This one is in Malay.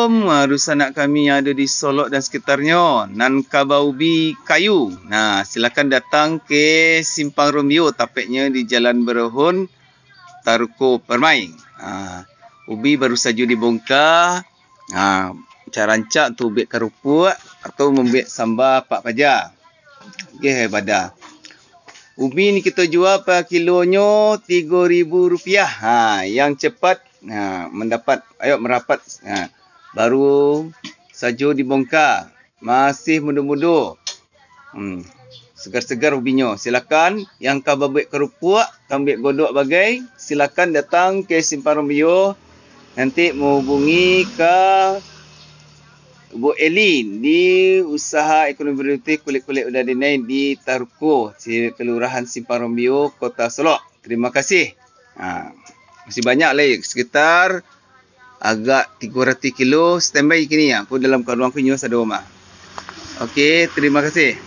Assalamualaikum rusanak kami yang ada di Solok dan sekitarnya. Nan kaba ubi kayu. Nah, silakan datang ke Simpang Romeo, tapeknya di Jalan Berehun, Taruko Permai. Ubi baru saja dibongkar. Cara rancak tu ubek kerupuk atau membek sambal pak paja. Okey, badah. Ubi ni kita jual per kilonya RM3,000. Yang cepat merapat. Baru saja dibongkar. Masih muda-muda. Segar-segar ubinya. Silakan yang kau babek kerupuk, kambik godok bagai, silakan datang ke Simpang Romeo. Nanti menghubungi ke Bu Elin di Usaha Ekonomi Produktif Kulit-Kulit Udang Denai di Taruko, Kelurahan Simpang Romeo, Kota Solok. Terima kasih. Masih banyak lagi, sekitar agak 300 kilo standby kini. Aku dalam keadaan kunyus ada rumah. Okey, terima kasih.